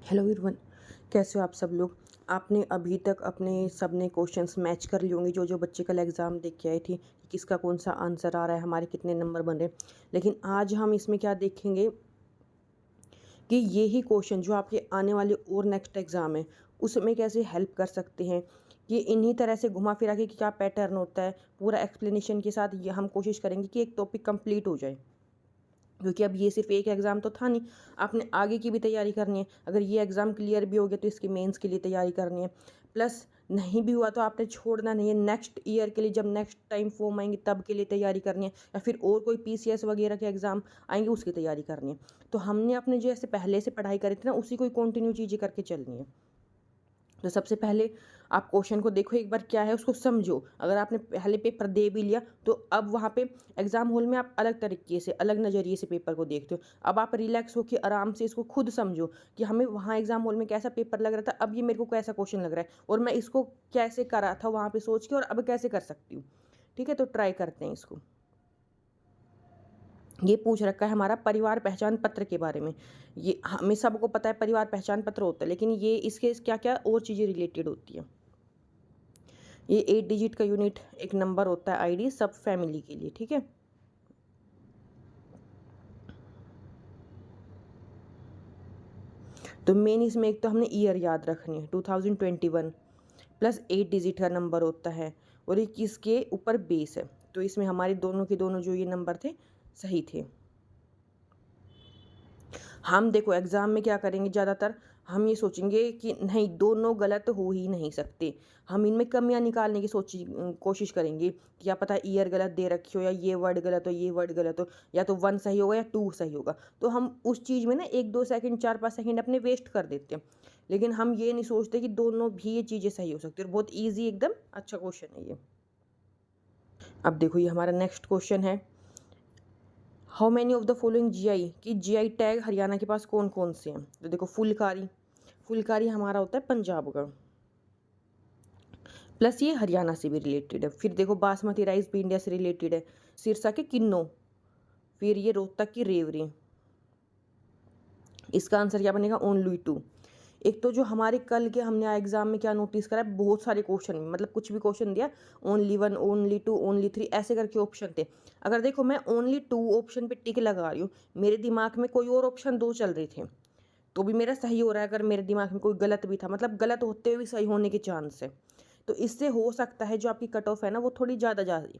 Hello everyone, कैसे हो आप सब लोग। आपने अभी तक अपने सबने क्वेश्चंस मैच कर लिए होंगे, जो बच्चे कल एग्ज़ाम देख के आए थे कि किसका कौन सा आंसर आ रहा है, हमारे कितने नंबर बन रहे हैं। लेकिन आज हम इसमें क्या देखेंगे कि ये ही क्वेश्चन जो आपके आने वाले और नेक्स्ट एग्ज़ाम है उसमें कैसे हेल्प कर सकते हैं। ये इन्हीं तरह से घुमा फिरा के कि क्या पैटर्न होता है, पूरा एक्सप्लेनेशन के साथ ये हम कोशिश करेंगे कि एक टॉपिक कंप्लीट हो जाए। क्योंकि अब ये सिर्फ एक एग्ज़ाम तो था नहीं, आपने आगे की भी तैयारी करनी है। अगर ये एग्ज़ाम क्लियर भी हो गया तो इसके मेंस के लिए तैयारी करनी है। प्लस नहीं भी हुआ तो आपने छोड़ना नहीं है, नेक्स्ट ईयर के लिए जब नेक्स्ट टाइम फॉर्म आएंगे तब के लिए तैयारी करनी है, या फिर और कोई पीसीएस वगैरह के एग्ज़ाम आएंगे उसकी तैयारी करनी है। तो हमने अपने जो ऐसे पहले से पढ़ाई करी थी ना उसी को कंटिन्यू चीज़ें करके चलनी है। तो सबसे पहले आप क्वेश्चन को देखो एक बार क्या है, उसको समझो। अगर आपने पहले पेपर दे भी लिया तो अब वहाँ पे एग्ज़ाम हॉल में आप अलग तरीके से अलग नज़रिए से पेपर को देखते हो। अब आप रिलैक्स होकर आराम से इसको खुद समझो कि हमें वहाँ एग्ज़ाम हॉल में कैसा पेपर लग रहा था, अब ये मेरे को कैसा क्वेश्चन लग रहा है और मैं इसको कैसे करा था वहाँ पे सोच के और अब कैसे कर सकती हूँ। ठीक है, तो ट्राई करते हैं इसको। ये पूछ रखा है हमारा परिवार पहचान पत्र के बारे में। ये हमें सबको पता है परिवार पहचान पत्र होता है, लेकिन ये इसके क्या क्या और चीज़ें रिलेटेड होती हैं। ये 8 डिजिट का यूनिट एक नंबर होता है आईडी सब फैमिली के लिए। ठीक है, तो मेन इसमें एक तो हमने ईयर याद रखनी है 2021 प्लस 8 डिजिट का नंबर होता है और ये किसके ऊपर बेस है। तो इसमें हमारे दोनों के दोनों जो ये नंबर थे सही थे। हम देखो एग्ज़ाम में क्या करेंगे, ज़्यादातर हम ये सोचेंगे कि नहीं दोनों गलत हो ही नहीं सकते। हम इनमें कमियां निकालने की कोशिश करेंगे कि क्या पता ईयर गलत दे रखी हो, या ये वर्ड गलत हो, ये वर्ड गलत हो, या तो 1 सही होगा या 2 सही होगा। तो हम उस चीज़ में ना 1-2 सेकंड 4-5 सेकंड अपने वेस्ट कर देते हैं। लेकिन हम ये नहीं सोचते कि दोनों भी ये चीज़ें सही हो सकती है। और बहुत ईजी एकदम अच्छा क्वेश्चन है ये। अब देखो ये हमारा नेक्स्ट क्वेश्चन है, how many of the following GI कि जीआई टैग हरियाणा के पास कौन कौन से हैं। तो देखो फुलकारी, फुलकारी हमारा होता है पंजाब का, प्लस ये हरियाणा से भी रिलेटेड है। फिर देखो बासमती राइस भी इंडिया से रिलेटेड है, सिरसा के किन्नौ, फिर ये रोहतक की रेवरी। इसका आंसर क्या बनेगा, ओनली टू। एक तो जो हमारे कल के हमने एग्जाम में क्या नोटिस करा है, बहुत सारे क्वेश्चन मतलब कुछ भी क्वेश्चन दिया ओनली 1 ओनली 2 ओनली 3 ऐसे करके ऑप्शन थे। अगर देखो मैं ओनली 2 ऑप्शन पे टिक लगा रही हूँ, मेरे दिमाग में कोई और ऑप्शन 2 चल रहे थे तो भी मेरा सही हो रहा है। अगर मेरे दिमाग में कोई गलत भी था, मतलब गलत होते हुए भी सही होने के चांस है। तो इससे हो सकता है जो आपकी कट ऑफ है ना वो थोड़ी ज़्यादा जा रही,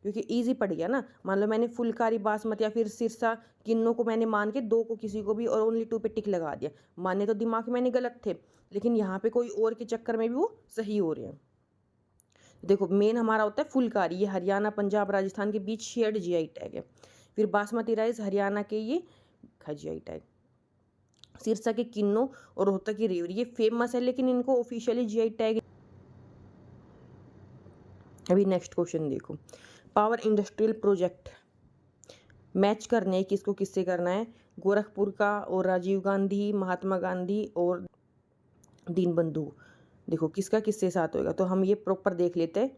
क्योंकि ईजी पड़ गया ना। मान लो मैंने फुलकारी बासमती या फिर सिरसा किन्नों को मैंने मान के 2 को किसी को भी और ओनली 2 पे टिक लगा दिया, माने तो दिमाग में मैंने गलत थे लेकिन यहाँ पे कोई और के चक्कर में भी वो सही हो रहे हैं। देखो मेन हमारा होता है फुलकारी, ये हरियाणा पंजाब राजस्थान के बीच शेयर्ड जीआई टैग है। फिर बासमती राइस हरियाणा के ये जीआई टैग, सिरसा के किन्नौ और रोहतक की रेवड़ी ये फेमस है लेकिन इनको ऑफिशियली जीआई टैग। अभी नेक्स्ट क्वेश्चन देखो, पावर इंडस्ट्रियल प्रोजेक्ट मैच करने किसको किससे करना है, गोरखपुर का और राजीव गांधी, महात्मा गांधी और दीनबंधु। देखो किसका किससे साथ होएगा, तो हम ये प्रॉपर देख लेते हैं।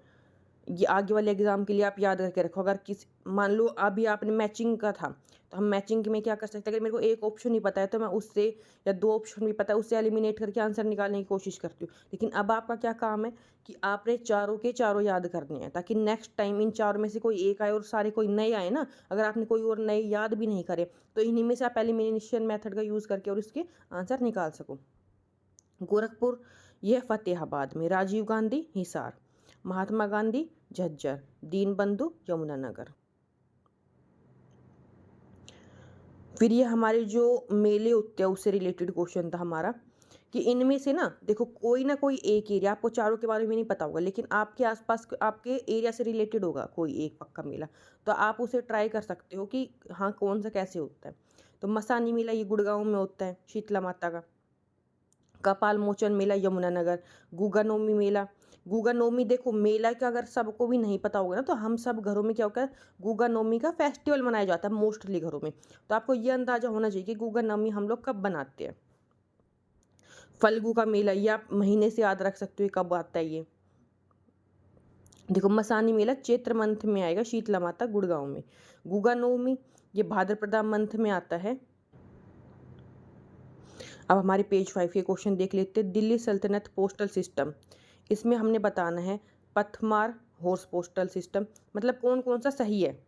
ये आगे वाले एग्जाम के लिए आप याद करके रखो। अगर किस मान लो अभी आपने मैचिंग का था तो हम मैचिंग में क्या कर सकते हैं, अगर मेरे को एक ऑप्शन नहीं पता है तो मैं उससे, या 2 ऑप्शन भी पता है उससे एलिमिनेट करके आंसर निकालने की कोशिश करती हूँ। लेकिन अब आपका क्या काम है कि आपने चारों के चारों याद करने हैं ताकि नेक्स्ट टाइम इन चारों में से कोई एक आए और सारे कोई नए आए ना। अगर आपने कोई और नए याद भी नहीं करे तो इन्हीं में से आप एलिमिनेशन मेथड का यूज़ करके और इसके आंसर निकाल सको। गोरखपुर यह फतेहाबाद में, राजीव गांधी हिसार, महात्मा गांधी झज्जर, दीनबंधु यमुनानगर। फिर ये हमारे जो मेले होते हैं उससे रिलेटेड क्वेश्चन था हमारा कि इनमें से ना कोई एक एरिया, आपको चारों के बारे में नहीं पता होगा लेकिन आपके आसपास आपके एरिया से रिलेटेड होगा कोई एक पक्का मेला, तो आप उसे ट्राई कर सकते हो कि हाँ कौन सा कैसे होता है। तो मसानी मेला ये गुड़गांव में होता है शीतला माता का, कपाल मोचन मेला यमुनानगर, गुगा नवमी मेला, गुगा नवमी देखो मेला का अगर सबको भी नहीं पता होगा ना तो हम सब घरों में क्या होता है, गुगा नवमी का फेस्टिवल मनाया जाता है मोस्टली घरों में। तो आपको ये अंदाजा होना चाहिए कि गुगा नवमी हम लोग कब बनाते हैं। फल्गु का मेला ये आप महीने से याद रख सकते हो कब आता है ये। देखो मसानी मेला चैत्र मंथ में आएगा शीतला माता गुड़गांव में। गुगा नवमी ये भाद्रपदा मंथ में आता है। अब हमारे पेज 5 के क्वेश्चन देख लेते हैं। दिल्ली सल्तनत पोस्टल सिस्टम, इसमें हमने बताना है पथमार हॉर्स पोस्टल सिस्टम, मतलब कौन कौन सा सही है।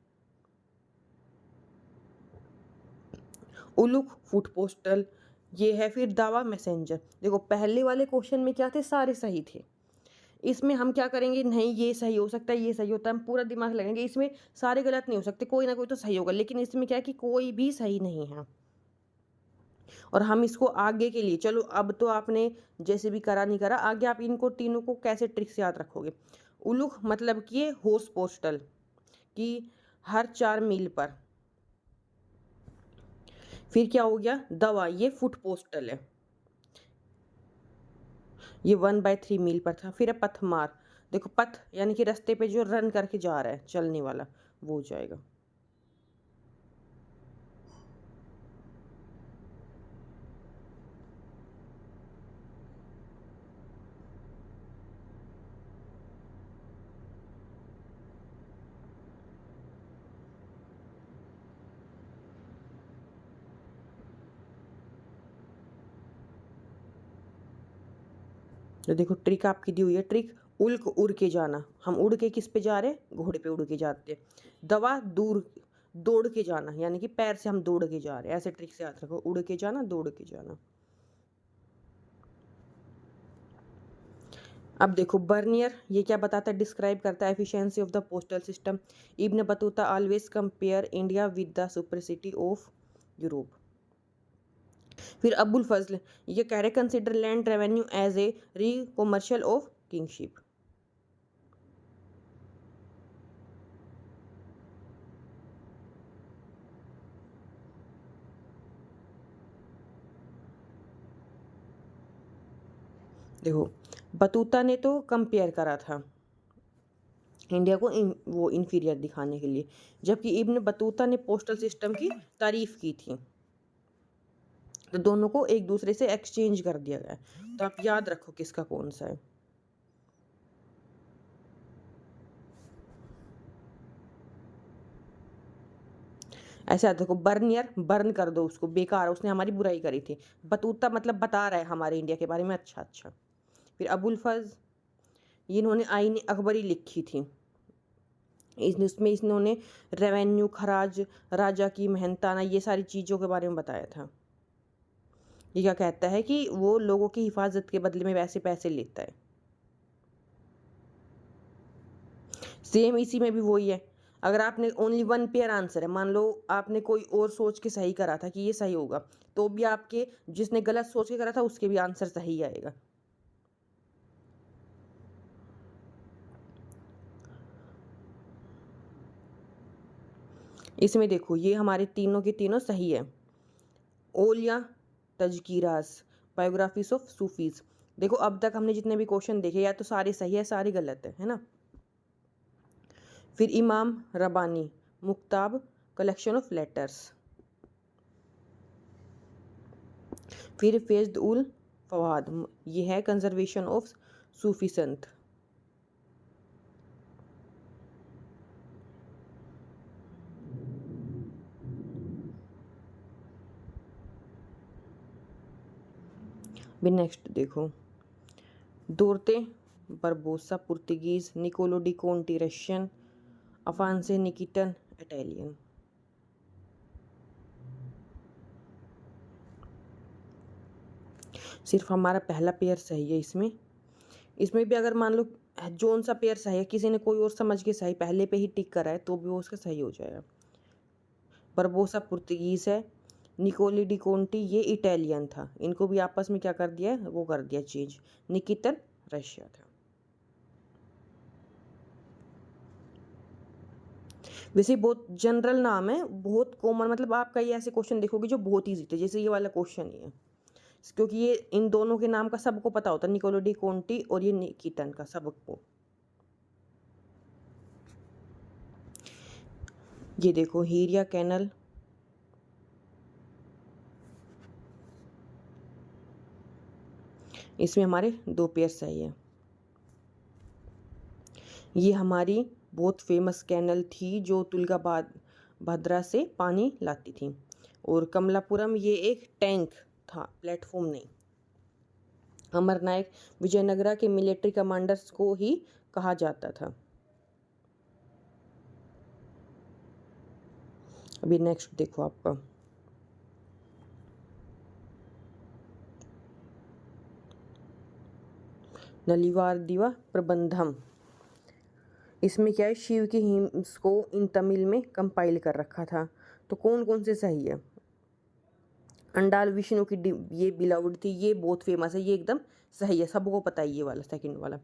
उलुक फुट पोस्टल ये है, फिर दावा मैसेंजर। देखो पहले वाले क्वेश्चन में क्या थे, सारे सही थे। इसमें हम क्या करेंगे, नहीं ये सही हो सकता है, ये सही होता है, हम पूरा दिमाग लगाएंगे। इसमें सारे गलत नहीं हो सकते, कोई ना कोई तो सही होगा, लेकिन इसमें क्या है कि कोई भी सही नहीं है। और हम इसको आगे के लिए, चलो अब तो आपने जैसे भी करा नहीं करा, आगे आप इनको तीनों को कैसे ट्रिक्स याद रखोगे। उलुख मतलब कि हॉर्स पोस्टल कि हर 4 मील पर। फिर क्या हो गया, दवा ये फुट पोस्टल है, ये 1/3 मील पर था। फिर है पथमार, देखो पथ यानी कि रास्ते पे जो रन करके जा रहा है, चलने वाला, वो हो जाएगा। तो देखो ट्रिक आपकी दी हुई है, ट्रिक उल्क उड़ के जाना। हम उड़ के किस पे जा रहे हैं, घोड़े पे उड़ के जाते हैं। दवा दूर दौड़ के जाना, यानी कि पैर से हम दौड़ के जा रहे हैं, ऐसे ट्रिक से याद रखो, उड़ के जाना, दौड़ के जाना। अब देखो बर्नियर ये क्या बताता है, डिस्क्राइब करता है efficiency of the postal system. Ibn Battuta always compare India with the supercity of Europe. फिर अबुल फजल ये कह रहे consider land revenue as a re commercial of kingship. देखो बतूता ने तो कंपेयर करा था इंडिया को वो इन्फीरियर दिखाने के लिए, जबकि इब्न बतूता ने पोस्टल सिस्टम की तारीफ की थी। तो दोनों को एक दूसरे से एक्सचेंज कर दिया गया, तो आप याद रखो किसका कौन सा है। ऐसे आता देखो बर्नियर, बर्न कर दो उसको, बेकार है, उसने हमारी बुराई करी थी। बतूता मतलब बता रहा है हमारे इंडिया के बारे में, अच्छा अच्छा। फिर अबुल फज इन्होंने आईन अकबरी लिखी थी, इसमें इन्होंने रेवेन्यू, खराज, राजा की मेहनताना, ये सारी चीज़ों के बारे में बताया था। ये क्या कहता है कि वो लोगों की हिफाजत के बदले में वैसे पैसे लेता है। सेम इसी में भी वही है, अगर आपने ओनली वन पेयर आंसर है, मान लो आपने कोई और सोच के सही करा था कि ये सही होगा, तो भी आपके जिसने गलत सोच के करा था उसके भी आंसर सही आएगा। इसमें देखो ये हमारे तीनों के तीनों सही है। ओलिया तजकीरास बायोग्राफीज ऑफ सूफीज, देखो अब तक हमने जितने भी क्वेश्चन देखे या तो सारे सही है, सारे गलत है ना। फिर इमाम रबानी मुक्ताब कलेक्शन ऑफ लेटर्स। फिर फैज़ उल फवाद ये है कंजर्वेशन ऑफ सूफी संत। भी नेक्स्ट देखो Duarte Barbosa Portuguese, Nicolo de Conti Russian, Afanasy Nikitin Italian. सिर्फ हमारा पहला पेयर सही है। इसमें भी अगर मान लो जोन सा पेयर सही है, किसी ने कोई और समझ के सही पहले पे ही टिक करा है, तो भी वो उसका सही हो जाएगा। बरबोसा पुर्तगीज है, निकोली डी कोंटी ये इटालियन था, इनको भी आपस में क्या कर दिया, वो कर दिया चेंज। निकितन रशिया था। वैसे बहुत जनरल नाम है, बहुत कॉमन, मतलब आप कई ऐसे क्वेश्चन देखोगे जो बहुत ईजी थे, जैसे ये वाला क्वेश्चन ही है, क्योंकि ये इन दोनों के नाम का सबको पता होता है, निकोलो डी कोंटी और ये निकिटन का सबको। ये देखो हीरिया कैनल, इसमें हमारे 2 पेयर सही है। ये हमारी बहुत फेमस कैनल थी जो तुलगा भद्रा से पानी लाती थी। और कमलापुरम ये एक टैंक था, प्लेटफॉर्म नहीं। अमर नायक विजयनगरा के मिलिट्री कमांडर्स को ही कहा जाता था। अभी नेक्स्ट देखो आपका नलिवार दिवा प्रबंधम। इसमें क्या है, शिव की हिम्स को इन तमिल में कंपाइल कर रखा था। तो कौन कौन से सही है? अंडाल विष्णु की ये बिलाउड थी, ये बहुत फेमस है, ये एकदम सही है, सबको पता है ये वाला, सेकंड वाला।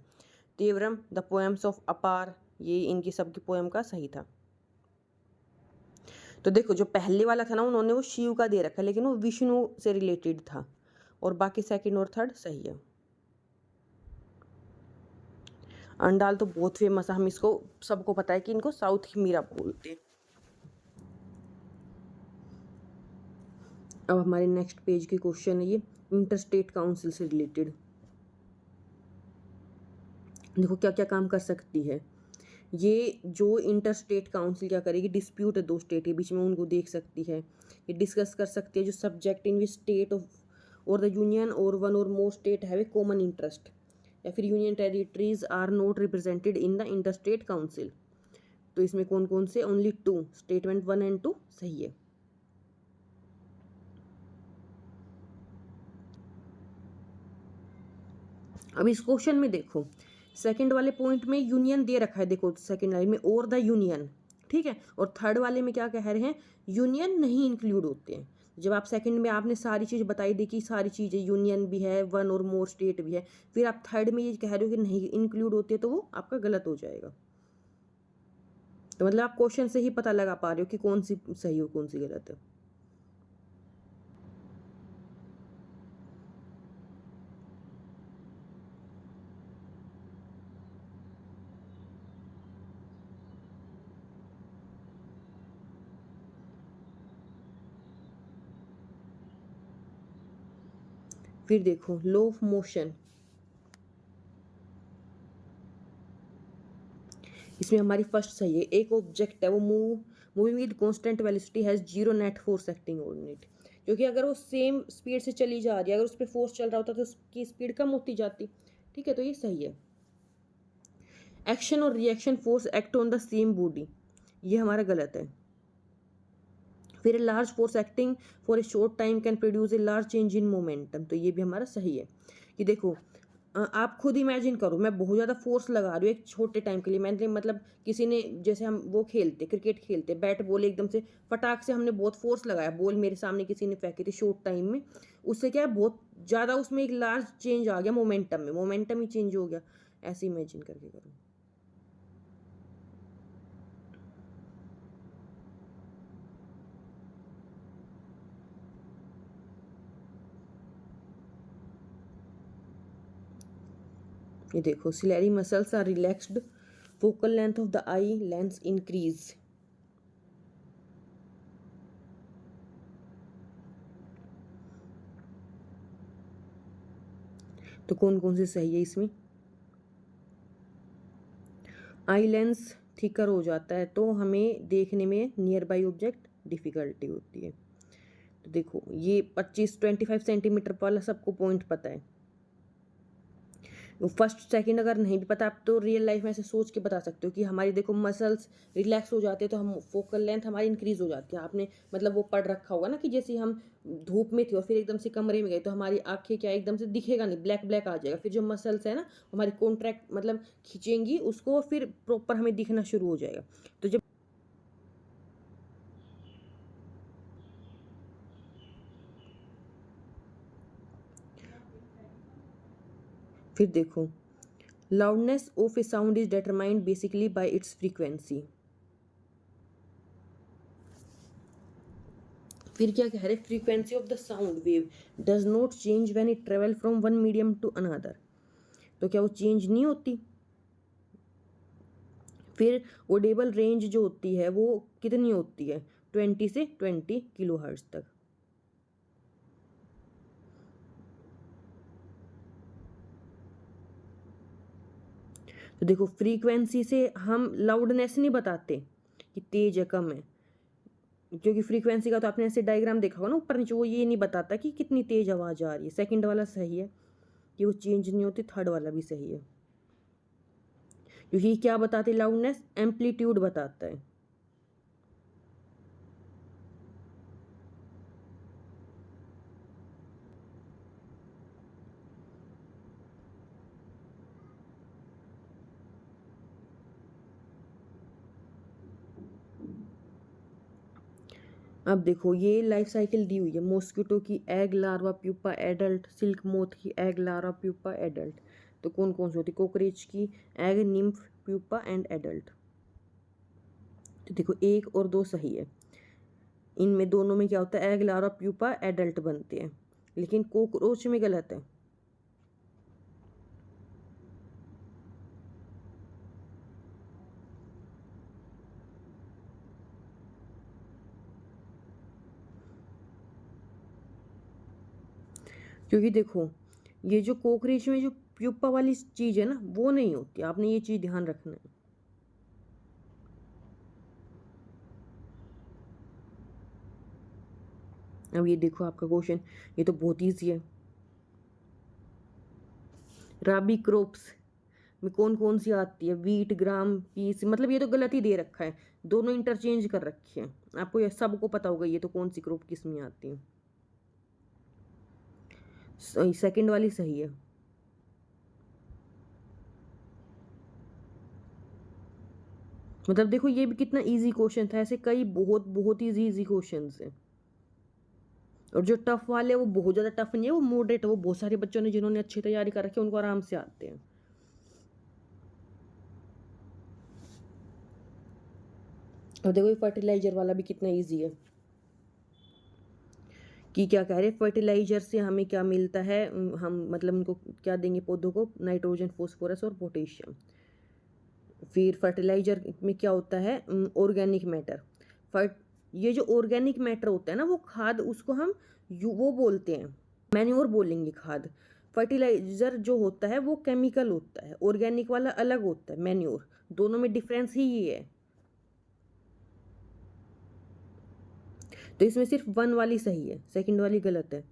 तेवरम द पोएम्स ऑफ अपार, ये इनकी सबकी पोएम का सही था। तो देखो जो पहले वाला था ना, उन्होंने वो शिव का दे रखा, लेकिन वो विष्णु से रिलेटेड था, और बाकी सेकंड और थर्ड सही है। अंडाल तो बहुत फेमस है, हम इसको सबको पता है कि इनको साउथ की मीरा बोलते हैं। अब हमारे नेक्स्ट पेज के क्वेश्चन है ये इंटरस्टेट काउंसिल से रिलेटेड। देखो क्या क्या काम कर सकती है ये जो इंटरस्टेट काउंसिल, क्या करेगी, डिस्प्यूट है दो स्टेट के बीच में, उनको देख सकती है, ये डिस्कस कर सकती है जो subject in which state of or the union or one or more state have a common interest, या फिर union territories are not represented in the interstate council. तो इसमें कौन कौन से? ओनली 2, स्टेटमेंट 1 एंड 2 सही है। अब इस क्वेश्चन में देखो, सेकंड वाले पॉइंट में यूनियन दे रखा है, देखो सेकंड लाइन में और द यूनियन, ठीक है, और थर्ड वाले में क्या कह रहे हैं, यूनियन नहीं इंक्लूड होते हैं। जब आप सेकंड में आपने सारी चीज़ बताई दी कि सारी चीज़ें यूनियन भी है, वन और मोर स्टेट भी है, फिर आप थर्ड में ये कह रहे हो कि नहीं इंक्लूड होती है, तो वो आपका गलत हो जाएगा। तो मतलब आप क्वेश्चन से ही पता लगा पा रहे हो कि कौन सी सही हो कौन सी गलत है। फिर देखो लॉ ऑफ मोशन, इसमें हमारी फर्स्ट सही है, एक ऑब्जेक्ट है वो moving with constant velocity has zero net force acting on it, क्योंकि अगर वो सेम स्पीड से चली जा रही है, अगर उस पर फोर्स चल रहा होता तो उसकी स्पीड कम होती जाती, ठीक है, तो ये सही है। एक्शन और reaction force act on the same body, ये हमारा गलत है। फिर large force acting for a short time can produce a large change in momentum, तो ये भी हमारा सही है। कि देखो आप खुद इमेजिन करो, मैं बहुत ज़्यादा फोर्स लगा रही हूँ एक छोटे टाइम के लिए, मैंने मतलब किसी ने, जैसे हम वो खेलते क्रिकेट खेलते, बैट बॉल एकदम से फटाक से हमने बहुत फोर्स लगाया, बॉल मेरे सामने किसी ने फेंकी थी शॉर्ट टाइम में, उससे क्या है बहुत ज़्यादा उसमें एक लार्ज चेंज आ गया मोमेंटम में, मोमेंटम ही चेंज हो गया, ऐसे इमेजिन करके करो। ये देखो ciliary muscles are relaxed, focal length of the eye lens increase. तो कौन कौन से सही है इसमें? आई लेंस थिकर हो जाता है तो हमें देखने में नियर बाई ऑब्जेक्ट डिफिकल्टी होती है। तो देखो ये 25-25 सेंटीमीटर वाला सबको पॉइंट पता है, फर्स्ट सेकंड अगर नहीं भी पता आप तो रियल लाइफ में ऐसे सोच के बता सकते हो कि हमारी देखो मसल्स रिलैक्स हो जाते हैं तो हम फोकल लेंथ हमारी इंक्रीज हो जाती है। आपने मतलब वो पढ़ रखा होगा ना कि जैसे हम धूप में थे और फिर एकदम से कमरे में गए तो हमारी आंखें क्या एकदम से दिखेगा नहीं, ब्लैक ब्लैक आ जाएगा, फिर जो मसल्स है ना हमारी कॉन्ट्रैक्ट मतलब खींचेंगी उसको, फिर प्रॉपर हमें दिखना शुरू हो जाएगा। तो जब फिर देखो loudness of a sound is determined basically by its frequency. फिर क्या कह रहे, frequency of the sound wave does not change when it travel from one medium to another, तो क्या वो चेंज नहीं होती। फिर ऑडिबल रेंज जो होती है वो कितनी होती है, 20 से 20 किलो हर्ट्ज तक। तो देखो फ्रीक्वेंसी से हम लाउडनेस नहीं बताते कि तेज है कम है, क्योंकि फ्रीक्वेंसी का तो आपने ऐसे डायग्राम देखा होगा ना ऊपर नीचे, वो ये नहीं बताता कि कितनी तेज आवाज़ आ रही है। सेकंड वाला सही है कि वो चेंज नहीं होती, थर्ड वाला भी सही है क्योंकि ये क्या बताते, लाउडनेस एम्पलीट्यूड बताता है। अब देखो ये लाइफ साइकिल दी हुई है, मॉस्किटो की egg larva pupa adult, silk moth की एग लार्वा प्यूपा एडल्ट। तो कौन कौन सी होती है? कॉकरोच की egg nymph pupa and adult. तो देखो 1 और 2 सही है। इनमें दोनों में क्या होता है, एग लार्वा प्यूपा एडल्ट बनते हैं, लेकिन कॉकरोच में गलत है। क्योंकि देखो ये जो कॉकरोच में जो प्यूपा वाली चीज़ है ना, वो नहीं होती, आपने ये चीज़ ध्यान रखना है। अब ये देखो आपका क्वेश्चन, ये तो बहुत ईजी है। राबी क्रॉप्स में कौन कौन सी आती है? वीट, ग्राम, पीस, मतलब ये तो गलत ही दे रखा है, दोनों इंटरचेंज कर रखी है। आपको ये सबको पता होगा ये तो कौन सी क्रॉप किस में आती है। सेकंड वाली सही है। मतलब देखो ये भी कितना इजी क्वेश्चन था, ऐसे कई बहुत बहुत इजी इजी क्वेश्चन है। और जो टफ वाले वो बहुत ज़्यादा टफ नहीं है, वो मॉडरेट है, वो बहुत सारे बच्चों ने जिन्होंने अच्छी तैयारी कर रखी है उनको आराम से आते हैं। और देखो ये फर्टिलाइजर वाला भी कितना इजी है कि क्या कह रहे हैं, फर्टिलाइजर से हमें क्या मिलता है, हम मतलब उनको क्या देंगे पौधों को? नाइट्रोजन, फोस्फोरस और पोटेशियम। फिर फर्टिलाइजर में क्या होता है? Organic matter. फर्ट ये जो ऑर्गेनिक मैटर होता है ना, वो खाद, उसको हम वो बोलते हैं मैन्योर बोलेंगे खाद। फर्टिलाइजर जो होता है वो केमिकल होता है, ऑर्गेनिक वाला अलग होता है मैन्योर। दोनों में डिफरेंस ही ये है। तो इसमें सिर्फ 1 वाली सही है, सेकंड वाली गलत है।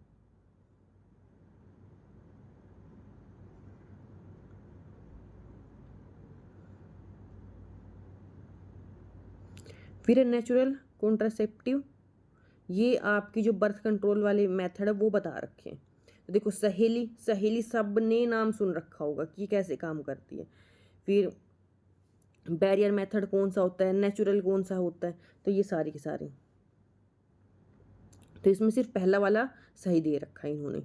फिर है नेचुरल कॉन्ट्रासेप्टिव, ये आपकी जो बर्थ कंट्रोल वाले मेथड है वो बता रखे हैं। तो देखो सहेली, सहेली सब ने नाम सुन रखा होगा कि कैसे काम करती है। फिर बैरियर मेथड कौन सा होता है, नेचुरल कौन सा होता है, तो ये सारी की सारी। तो इसमें सिर्फ पहला वाला सही दे रखा है इन्होंने।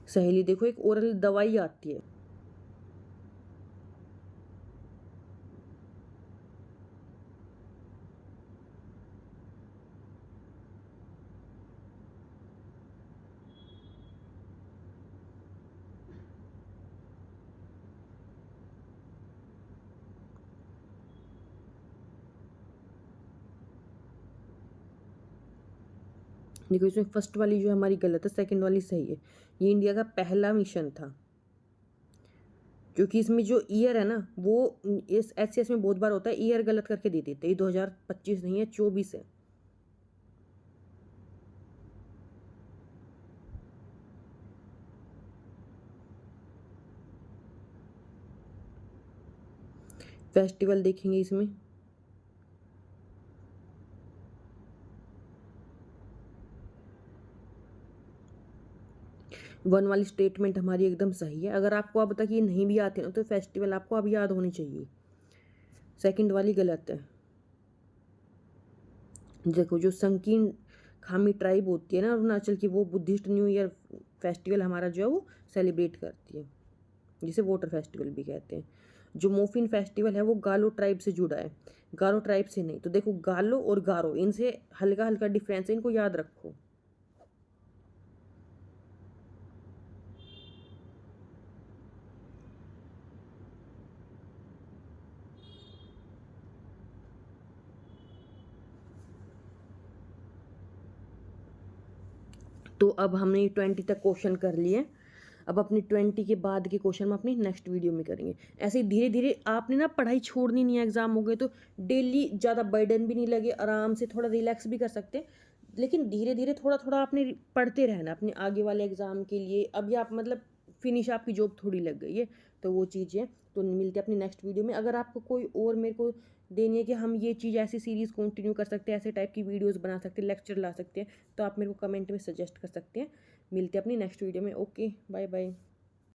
सहेली देखो एक ओरल दवाई आती है। देखो इसमें फर्स्ट वाली जो हमारी गलत है, सेकंड वाली सही है। ये इंडिया का पहला मिशन था, क्योंकि इसमें जो ईयर है ना, वो इस एचसीएस में बहुत बार होता है, ईयर गलत करके दे देते हैं। ये 2025 नहीं है, 24 है। फेस्टिवल देखेंगे इसमें। 1 वाली स्टेटमेंट हमारी एकदम सही है। अगर आपको अब तक ये नहीं भी आते ना, तो फेस्टिवल आपको अब याद होनी चाहिए। सेकंड वाली गलत है। देखो जो संकीर्ण खामी ट्राइब होती है ना अरुणाचल की, वो बुद्धिस्ट न्यू ईयर फेस्टिवल हमारा जो है वो सेलिब्रेट करती है, जिसे वाटर फेस्टिवल भी कहते हैं। जो मोफिन फेस्टिवल है वो गालो ट्राइब से जुड़ा है, गारो ट्राइब से नहीं। तो देखो गालो और गारो, इनसे हल्का हल्का डिफरेंस है, इनको याद रखो। तो अब हमने 20 तक क्वेश्चन कर लिए। अब अपनी 20 के बाद के क्वेश्चन हम अपनी नेक्स्ट वीडियो में करेंगे। ऐसे ही धीरे धीरे आपने ना पढ़ाई छोड़नी नहीं है, एग्जाम हो गए तो डेली ज़्यादा बर्डन भी नहीं लगे, आराम से थोड़ा रिलैक्स भी कर सकते हैं, लेकिन धीरे धीरे थोड़ा थोड़ा आपने पढ़ते रहना अपने आगे वाले एग्जाम के लिए। अभी आप मतलब फिनिश, आपकी जॉब थोड़ी लग गई है, तो वो चीज़ें तो मिलते हैं अपनी नेक्स्ट वीडियो में। अगर आपको कोई और मेरे को देनी है कि हम ये चीज़ ऐसी सीरीज़ कंटिन्यू कर सकते हैं, ऐसे टाइप की वीडियोस बना सकते हैं, लेक्चर ला सकते हैं, तो आप मेरे को कमेंट में सजेस्ट कर सकते हैं। मिलते हैं अपनी नेक्स्ट वीडियो में। Okay, bye bye.